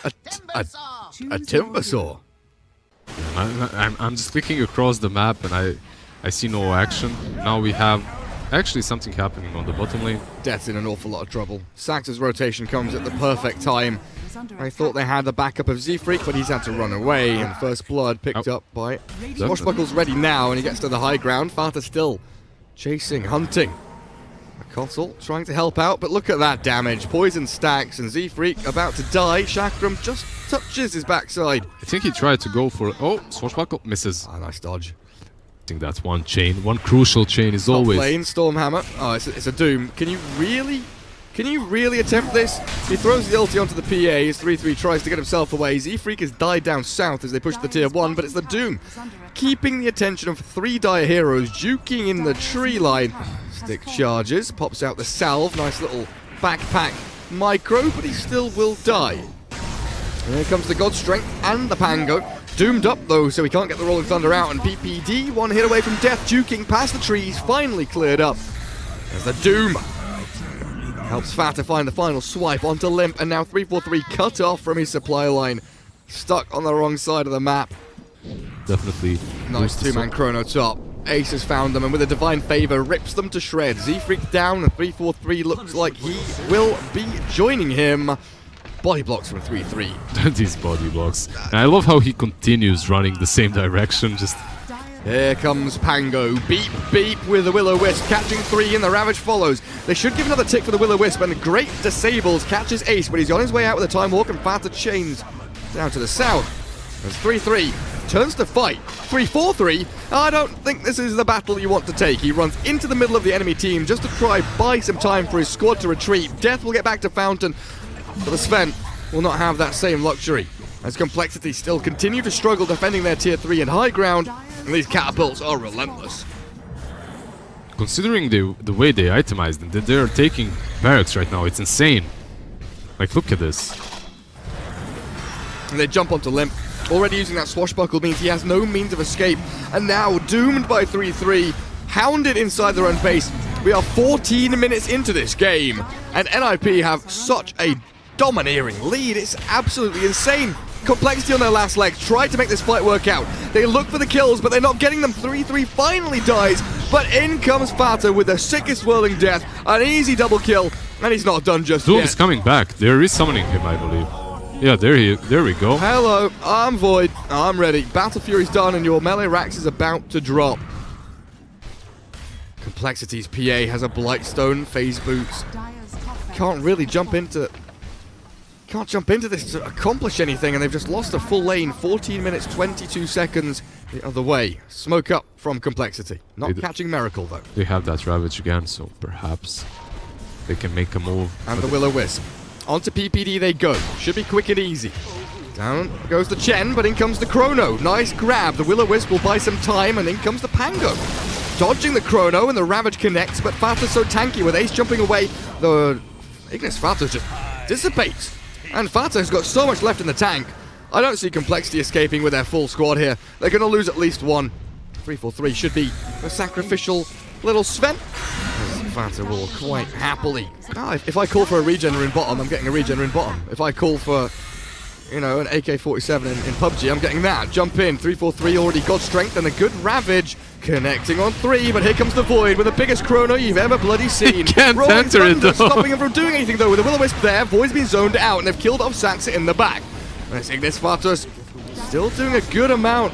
A timber saw. I'm just clicking across the map and I see no action. Now we have actually something happening on the bottom lane. Death's in an awful lot of trouble. Sax's rotation comes at the perfect time. I thought they had the backup of Z-Freak, but he's had to run away, and first blood picked up by... Swashbuckle's ready now, and he gets to the high ground. Fata still chasing, hunting. Kotal trying to help out, but look at that damage. Poison stacks, and Z-Freak about to die. Chakram just touches his backside. I think he tried to go for... Oh, Swashbuckle misses. Ah, nice dodge. I think that's one chain. One crucial chain is always... Top lane, Stormhammer. Oh, it's a Doom. Can you really attempt this? He throws the ulti onto the PA. His 3-3 tries to get himself away. Z-Freak has died down south as they push the tier 1, but it's the Doom keeping the attention of 3 Dire heroes, juking in the tree line. Stick charges, pops out the salve. Nice little backpack micro, but he still will die. And here comes the God Strength and the Pango. Doomed up though, so he can't get the Rolling Thunder out. And PPD, one hit away from death, juking past the trees, finally cleared up. There's the Doom. Helps Fata find the final swipe onto Limp, and now 343 cut off from his supply line. Stuck on the wrong side of the map. Definitely. Nice two-man chrono top. Ace has found them, and with a divine favor, rips them to shreds. Z-Freak down, and 343 looks like he will be joining him. Body blocks from 3-3. These body blocks. And I love how he continues running the same direction, just... Here comes Pango. Beep, beep with the Will-O-Wisp. Catching 3 and the Ravage follows. They should give another tick for the Will-O-Wisp, and great disables. Catches Ace, but he's on his way out with a Time Walk, and Fata chains down to the south. There's 3-3. Turns to fight. 3-4-3. I don't think this is the battle you want to take. He runs into the middle of the enemy team just to try buy some time for his squad to retreat. Death will get back to Fountain, but the Sven will not have that same luxury, as Complexity still continue to struggle defending their tier 3 and high ground, and these catapults are relentless. Considering the way they itemized them, that they're taking barracks right now, it's insane. Like, look at this. And they jump onto Limp. Already using that swashbuckle means he has no means of escape, and now doomed by 3-3, hounded inside their own base. We are 14 minutes into this game, and NIP have such a domineering lead. It's absolutely insane. Complexity on their last leg, tried to make this fight work out. They look for the kills, but they're not getting them. 3-3 finally dies, but in comes Fata with the sickest whirling death, an easy double kill, and he's not done just yet. Doom is coming back. There is summoning him, I believe. Yeah, there we go. Hello, I'm Void. I'm ready. Battle Fury's done, and your melee Rax is about to drop. Complexity's PA has a Blightstone, phase boots. Can't really jump into this to accomplish anything, and they've just lost a full lane. 14 minutes, 22 seconds the other way. Smoke up from Complexity. Not catching Miracle, though. They have that Ravage again, so perhaps they can make a move. And the Will-O-Wisp. Onto PPD they go. Should be quick and easy. Down goes the Chen, but in comes the Chrono. Nice grab. The Will-O-Wisp will buy some time, and in comes the Pango. Dodging the Chrono, and the Ravage connects, but Fata's so tanky with Ace jumping away. The Ignis Fata just dissipates. And Fata's got so much left in the tank. I don't see Complexity escaping with their full squad here. They're going to lose at least one. 3-4-3 should be a sacrificial little Sven. Fata will quite happily. If I call for a regener in bottom, I'm getting a regener in bottom. If I call for, you know, an AK-47 in PUBG, I'm getting that. Jump in. 3-4-3 already got strength and a good Ravage. Connecting on 3, but here comes the Void with the biggest chrono you've ever bloody seen. Can't enter it though. Stopping him from doing anything though. With the Will-O-Wisp there, Void's been zoned out, and they've killed off Saxa in the back. And it's Ignis Fata's still doing a good amount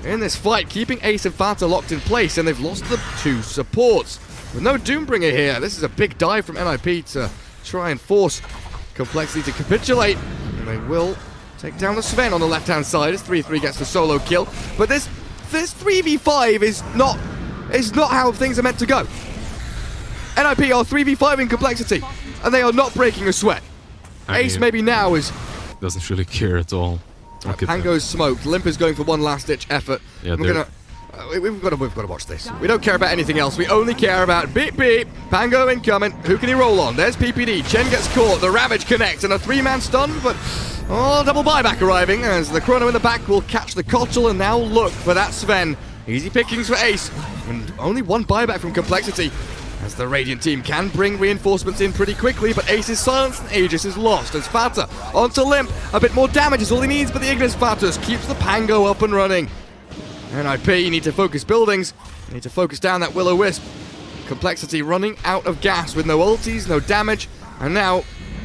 in this fight, keeping Ace and Fata locked in place, and they've lost the 2 supports. With no Doombringer here, this is a big dive from NIP to try and force Complexity to capitulate. And they will take down the Sven on the left-hand side as 3-3 gets the solo kill. But this 3v5 is not how things are meant to go. NIP are 3v5 in Complexity, and they are not breaking a sweat. Ace maybe now is... doesn't really care at all. Pango's smoked. Limp is going for one last-ditch effort. Yeah, we've got to watch this. We don't care about anything else. We only care about beep beep. Pango incoming. Who can he roll on? There's PPD. Chen gets caught. The Ravage connects and a 3-man stun, but double buyback arriving as the Chrono in the back will catch the Kotal and now look for that Sven. Easy pickings for Ace. And only one buyback from Complexity. As the Radiant team can bring reinforcements in pretty quickly, but Ace is silenced and Aegis is lost. As Fata onto Limp, a bit more damage is all he needs, but the Ignis Fatus keeps the Pango up and running. NIP, you need to focus buildings, you need to focus down that Will-O-Wisp. Complexity running out of gas with no ultis, no damage, and now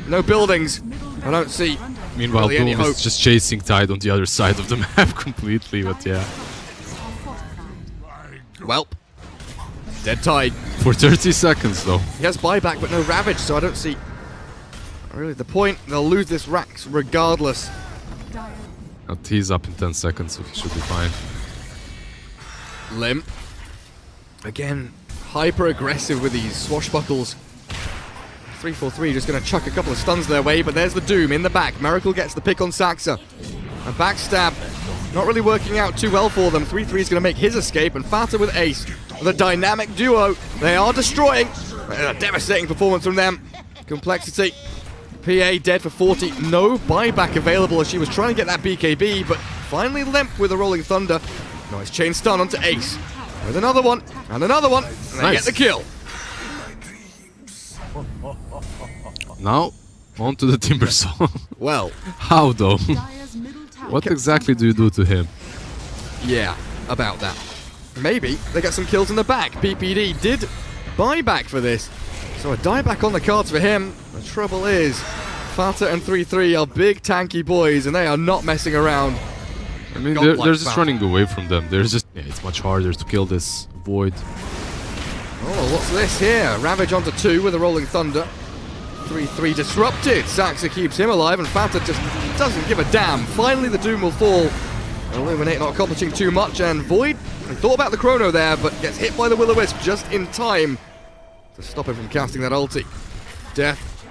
no buildings. I don't see Meanwhile, really any Boom hope. is just chasing Tide on the other side of the map completely, but yeah. Welp. Dead Tide. For 30 seconds though. He has buyback but no Ravage, so I don't see really the point. They'll lose this Rax regardless. But he's up in 10 seconds, so he should be fine. Limp. Again, hyper aggressive with these swashbuckles. 3-4-3 just going to chuck a couple of stuns their way, but there's the Doom in the back. Miracle gets the pick on Saxa. A backstab not really working out too well for them. 3-3 is going to make his escape, and Fata with Ace. The dynamic duo, they are destroying. A devastating performance from them. Complexity. PA dead for 40. No buyback available as she was trying to get that BKB, but finally Limp with a Rolling Thunder. Nice chain stun onto Ace. With another one, and another one, and they get the kill. Now, on to the Timber Song. Well, How though? What exactly do you do to him? yeah, about that. Maybe they get some kills in the back. PPD did buyback for this, so a dieback on the cards for him. The trouble is, Fata and 3-3 are big tanky boys, and they are not messing around. I mean, Godlike they're just Fata. running away from them. They're just... Yeah, it's much harder to kill this Void. Oh, what's this here? Ravage onto 2 with a Rolling Thunder. 3-3 disrupted. Saxa keeps him alive, and Fata just doesn't give a damn. Finally, the Doom will fall. Illuminate not accomplishing too much, and Void, he thought about the Chrono there, but gets hit by the Will-O-Wisp just in time to stop him from casting that ulti. Death.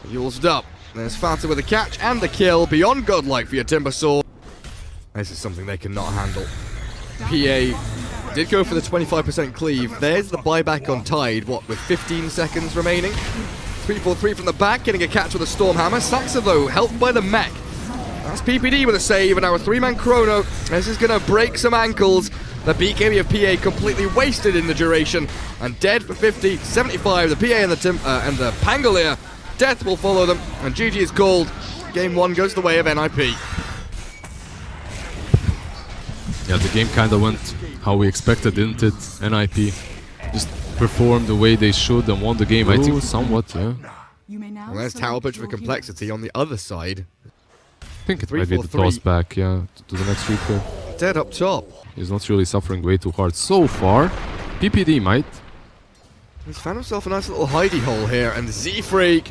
Yulesed up. There's Fata with a catch and the kill. Beyond godlike for your Timbersaw. This is something they cannot handle. PA did go for the 25% cleave. There's the buyback on Tide, what, with 15 seconds remaining? 3-4-3 from the back, getting a catch with a Stormhammer. Saxa, though, helped by the mech. That's PPD with a save, and now a 3-man Chrono. This is going to break some ankles. The BKB of PA completely wasted in the duration, and dead for 50, 75. The PA and the Pangolier. Death will follow them, and GG is called. Game 1 goes the way of NIP. Yeah, the game kind of went how we expected, didn't it? NIP just performed the way they should and won the game. I think somewhat, yeah. Well, there's Tower Punch for Complexity on the other side. I think it might be the 3-4-3. toss back, yeah, to the next replay. Dead up top. He's not really suffering way too hard so far. PPD might. He's found himself a nice little hidey hole here, and Z-Freak,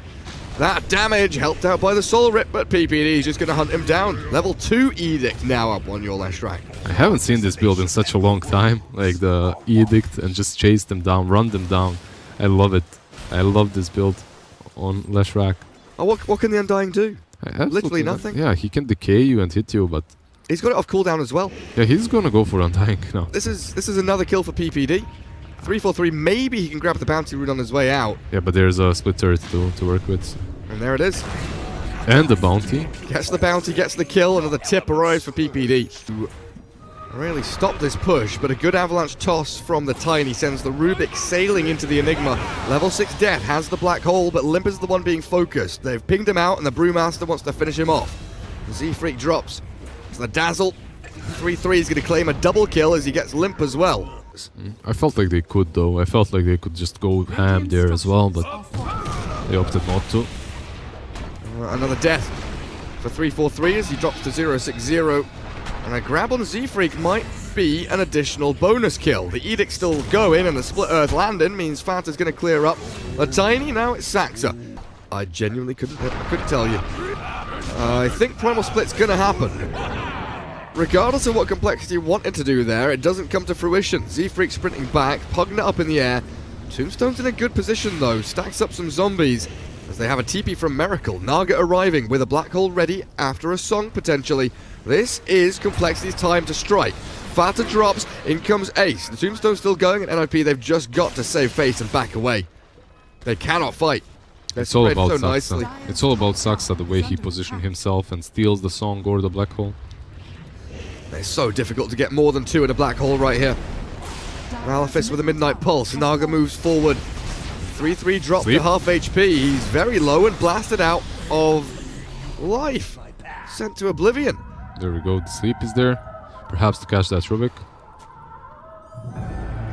that damage helped out by the Soul Rip, but PPD is just going to hunt him down. Level 2 Edict now up on your last rank. I haven't seen this build in such a long time, like the Edict, and just chase them down, run them down. I love it. I love this build on Leshrac. Oh, what can the Undying do? Literally nothing. Yeah, he can decay you and hit you, but He's got it off cooldown as well. yeah, he's gonna go for Undying now. This is another kill for PPD. 3-4-3, maybe he can grab the bounty rune on his way out. Yeah, but there's a split turret to work with. And there it is. And the bounty. Gets the bounty, gets the kill, another tip arrives for PPD. To really stop this push, but a good avalanche toss from the Tiny sends the Rubik sailing into the Enigma. Level 6 Death has the black hole, but Limp is the one being focused. They've pinged him out, and the Brewmaster wants to finish him off. Z-Freak drops. It's the Dazzle. 3-3 is going to claim a double kill as he gets Limp as well. I felt like they could though. I felt like they could just go ham there as well, but they opted not to. Another death for 3-4-3 as he drops to 0-6-0. And a grab on Z-Freak might be an additional bonus kill. The Edict's still going, and the Split Earth landing means Fata's going to clear up. The Tiny, now it's Saxa. I genuinely couldn't tell you. I think Primal Split's going to happen. Regardless of what Complexity wanted to do there, it doesn't come to fruition. Z-Freak sprinting back, pugging it up in the air. Tombstone's in a good position though, stacks up some zombies as they have a TP from Miracle. Naga arriving with a black hole ready after a song potentially. This is Complexity's time to strike. Fata drops, in comes Ace. The Tombstone's still going, and NIP they've just got to save face and back away. They cannot fight. They're It's all spread about so nicely. Saxa. It's all about Saxa, the way he positioned himself and steals the song or the black hole. It's so difficult to get more than 2 in a black hole right here. Malefist with a Midnight Pulse. Naga moves forward. 3-3 dropped to Sleep. half HP. He's very low and blasted out of life. Sent to oblivion. There we go. The sleep is there. Perhaps to catch that Rubik.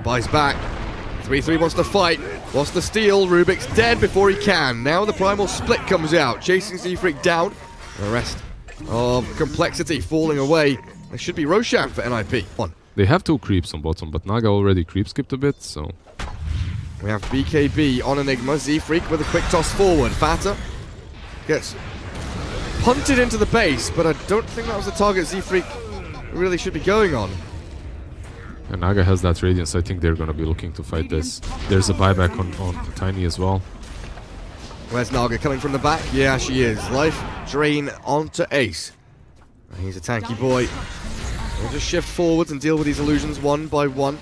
Buys back. 3-3 wants to fight. Wants to steal. Rubik's dead before he can. Now the primal split comes out. Chasing Z-Freak down. The rest of Complexity falling away. There should be Roshan for NIP. One. They have 2 creeps on bottom, but Naga already creep skipped a bit, so... We have BKB on Enigma. Z-Freak with a quick toss forward. Fata gets punted into the base, but I don't think that was the target Z-Freak really should be going on. And Naga has that Radiance. I think they're gonna be looking to fight this. There's a buyback on Tiny as well. Where's Naga coming from the back? Yeah, she is. Life drain onto Ace. He's a tanky boy. We'll just shift forwards and deal with these illusions one by one.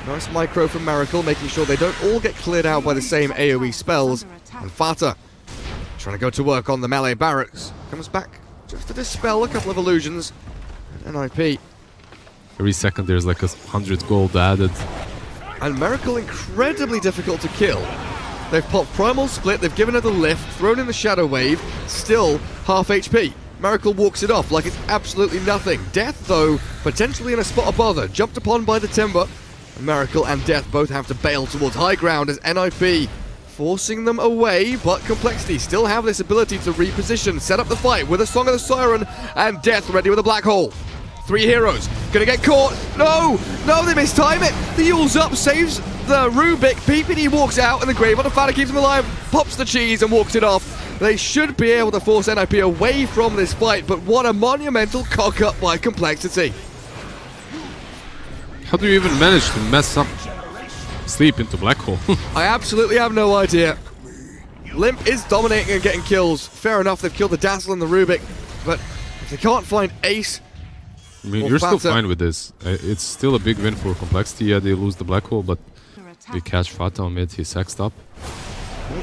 Nice micro from Miracle, making sure they don't all get cleared out by the same AoE spells. And Fata, trying to go to work on the melee barracks. Comes back just to dispel a couple of illusions. And NIP. Every second there's like 100 gold added. And Miracle incredibly difficult to kill. They've popped Primal Split, they've given her the lift, thrown in the Shadow Wave, still half HP. Miracle walks it off like it's absolutely nothing. Death, though, potentially in a spot of bother, jumped upon by the Timber. Miracle and Death both have to bail towards high ground as NIP forcing them away, but Complexity still have this ability to reposition, set up the fight with a Song of the Siren, and Death ready with a Black Hole. 3 heroes, gonna get caught. No, they mistime it. The Yule's up, saves the Rubik. PPD walks out, and the Grave on the Fata keeps him alive, pops the cheese and walks it off. They should be able to force NIP away from this fight, but what a monumental cock-up by Complexity. How do you even manage to mess up Sleep into Black Hole? I absolutely have no idea. Limp is dominating and getting kills. Fair enough, they've killed the Dazzle and the Rubik, but if they can't find Ace... I mean, you're still fine with this. It's still a big win for Complexity. Yeah, they lose the Black Hole, but they catch Fata on mid. He's sexed up.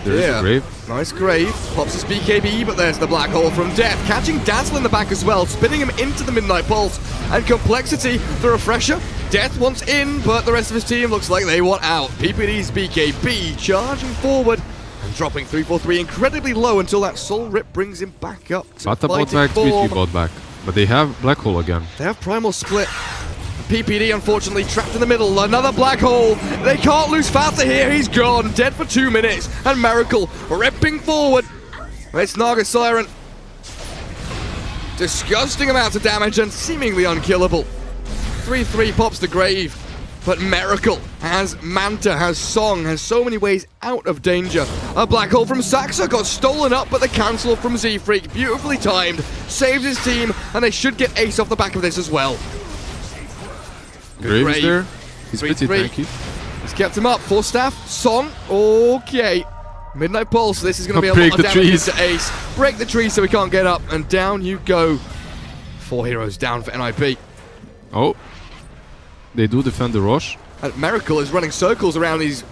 There's a Grave. Nice Grave. Pops his BKB, but there's the Black Hole from Death. Catching Dazzle in the back as well, spinning him into the Midnight Pulse. And Complexity, the refresher. Death wants in, but the rest of his team looks like they want out. PPD's BKB charging forward and dropping 3-4-3 incredibly low until that Soul Rip brings him back up. Fata bought back, 3-3 bought back. But they have Black Hole again. They have Primal Split. PPD, unfortunately, trapped in the middle. Another Black Hole. They can't lose Fata here. He's gone. Dead for 2 minutes. And Miracle ripping forward. It's Naga Siren. Disgusting amounts of damage and seemingly unkillable. 3-3 pops the Grave. But Miracle has Manta, has Song, has so many ways out of danger. A Black Hole from Saxa got stolen up, but the cancel from Z-Freak, beautifully timed, saves his team, and they should get Ace off the back of this as well. Grave is there. He's 3-3. pretty tanky. He's kept him up. 4 staff. Song. Okay. Midnight Pulse. This is going to be a Break lot of the damage trees. to Ace. Break the tree so he can't get up. And down you go. 4 heroes down for NIP. Oh. They do defend the Roche. And Miracle is running circles around these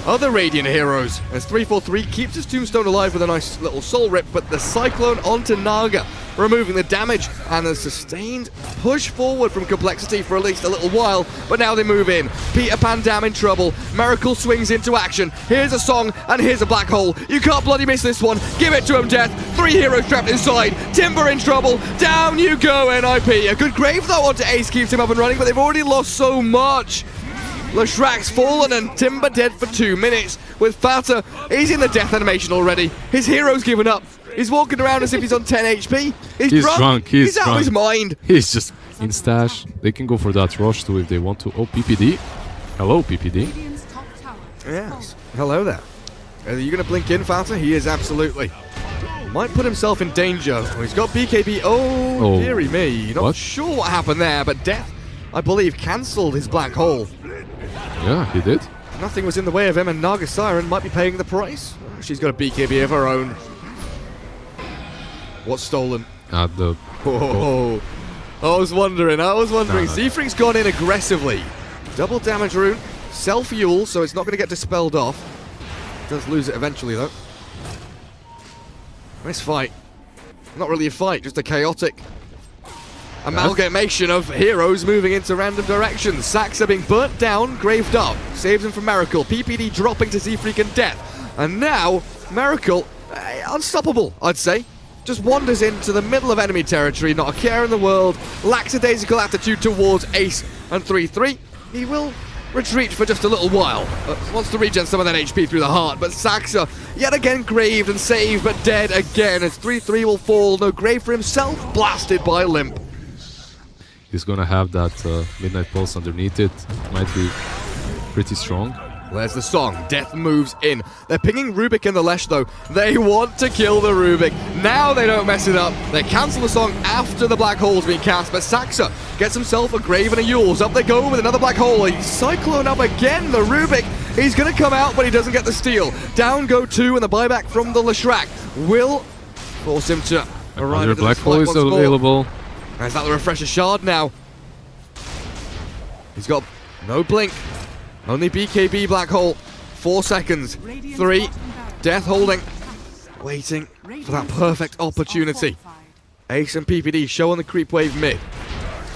other Radiant heroes. As 3-4-3 keeps his Tombstone alive with a nice little Soul Rip, but the Cyclone onto Naga, removing the damage and a sustained push forward from Complexity for at least a little while, but now they move in. Peter Pan Dam in trouble. Miracle swings into action. Here's a Song and here's a Black Hole. You can't bloody miss this one. Give it to him, Death. 3 heroes trapped inside. Timber in trouble. Down you go, NIP. A good Grave though onto Ace keeps him up and running, but they've already lost so much. Lashrak's fallen and Timber dead for 2 minutes. With Fata, he's in the death animation already. His hero's given up. He's walking around as if he's on 10 HP. He's drunk. He's out of his mind. He's just in stash. They can go for that rush too if they want to. Oh, PPD. Hello, PPD. Yes. Hello there. Are you going to blink in, Fata? He is absolutely. Might put himself in danger. Oh, he's got BKB. Oh, dearie me. Not sure what happened there, but Death, I believe, cancelled his Black Hole. Yeah, he did. Nothing was in the way of him, and Naga Siren might be paying the price. She's got a BKB of her own. What's stolen? The... Oh, I was wondering. No. Z-Freak's gone in aggressively. Double damage rune. Self-Yule, so it's not going to get dispelled off. Does lose it eventually, though. Nice fight. Not really a fight, just a chaotic amalgamation of heroes moving into random directions. Saxa being burnt down, graved up, saves him from Miracle. PPD dropping to Z-Freak and Death. And now, Miracle, unstoppable, I'd say. Just wanders into the middle of enemy territory, not a care in the world. Lackadaisical attitude towards Ace and 3-3. He will retreat for just a little while. Wants to regen some of that HP through the heart, but Saxa yet again graved and saved, but dead again as 3-3 will fall. No grave for himself, blasted by Limp. He's gonna have that Midnight Pulse underneath it. Might be pretty strong. There's the song. Death moves in. They're pinging Rubik in the Lesh though. They want to kill the Rubik. Now they don't mess it up. They cancel the song after the black hole's been cast, but Saxa gets himself a grave and a Yules. Up they go with another black hole. He's Cyclone up again. The Rubik, he's going to come out, but he doesn't get the steal. Down go 2, and the buyback from the Leshrac will force him to arrive. Another black hole is available. There's that the Refresher Shard now. He's got no blink. Only BKB black hole. 4 seconds. 3. Death holding. Waiting for that perfect opportunity. Ace and PPD show on the creep wave mid.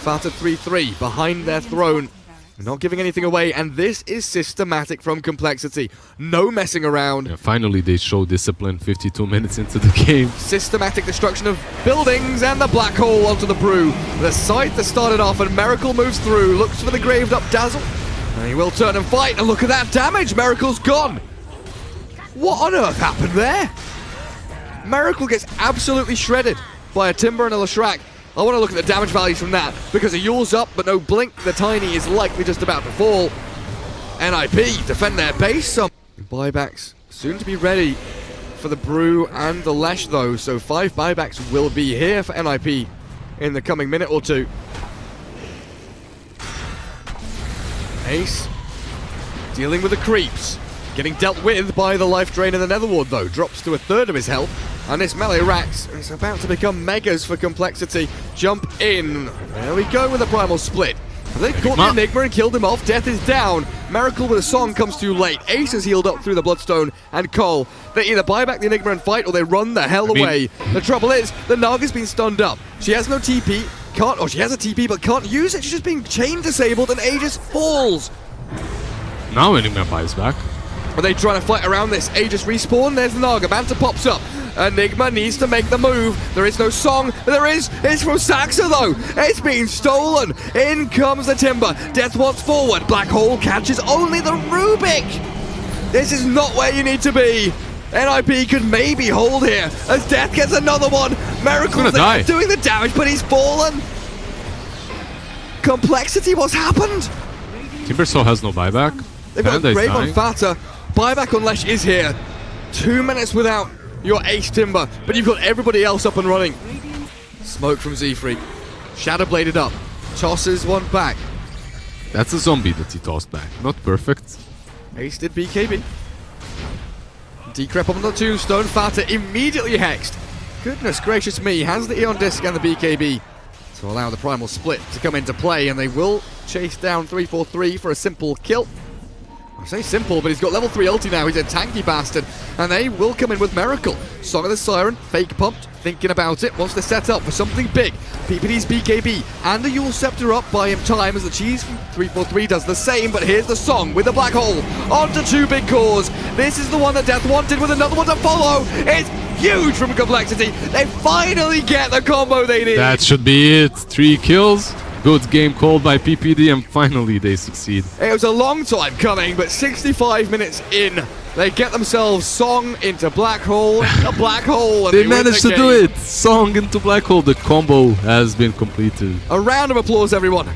Fata 3-3 behind their throne. Not giving anything away, and this is systematic from Complexity. No messing around. Yeah, finally they show discipline 52 minutes into the game. Systematic destruction of buildings and the black hole onto the brew. The site that started off and Miracle moves through. Looks for the graved up Dazzle. And he will turn and fight, and look at that damage! Miracle's gone! What on earth happened there? Miracle gets absolutely shredded by a Timber and a Leshrac. I want to look at the damage values from that, because a Yule's up, but no blink. The Tiny is likely just about to fall. NIP defend their base. Some buybacks soon to be ready for the Brew and the Lesh, though. So 5 buybacks will be here for NIP in the coming minute or two. Ace dealing with the creeps. Getting dealt with by the life drain in the Netherward, though. Drops to 1/3 of his health. And this melee Rax is about to become megas for Complexity. Jump in. There we go with the primal split. They caught the Enigma and killed him off. Death is down. Miracle with a song comes too late. Ace is healed up through the Bloodstone and COL. They either buy back the Enigma and fight, or they run the hell away. The trouble is, the Naga's been stunned up. She has no TP. She has a TP but can't use it. She's just being chain disabled, and Aegis falls. Now Enigma buys back. Are they trying to fight around this? Aegis respawn. There's the Naga. Manta pops up. Enigma needs to make the move. There is no song. There is. It's from Saxa though. It's been stolen. In comes the Timber. Death wants forward. Black hole catches only the Rubik. This is not where you need to be. NIP could maybe hold here as Death gets another one. Miracle's doing the damage, but he's fallen. Complexity, what's happened? Timbersaw has no buyback. They've got Grave on Fata. Buyback on Lesh is here. 2 minutes without your Ace Timber, but you've got everybody else up and running. Smoke from Z-Freak. Shadow bladed up. Tosses one back. That's a zombie that he tossed back. Not perfect. Ace did BKB. Decrep on the tombstone. Fata immediately hexed. Goodness gracious me. Has the Eon Disc and the BKB to allow the primal split to come into play, and they will chase down 343 for a simple kill. I say simple, but he's got level 3 ulti now. He's a tanky bastard. And they will come in with Miracle. Song of the Siren, fake pumped, thinking about it, wants to set up for something big. PPD's BKB and the Yule Scepter up by him time as the cheese from 343 does the same, but here's the song with the black hole. Onto 2 big cores. This is the one that Death wanted with another one to follow. It's huge from Complexity. They finally get the combo they need. That should be it. 3 kills. Good game called by PPD, and finally they succeed. It was a long time coming, but 65 minutes in, they get themselves Song into Black Hole, a Black Hole, and they managed to do it! Song into Black Hole, the combo has been completed. A round of applause, everyone.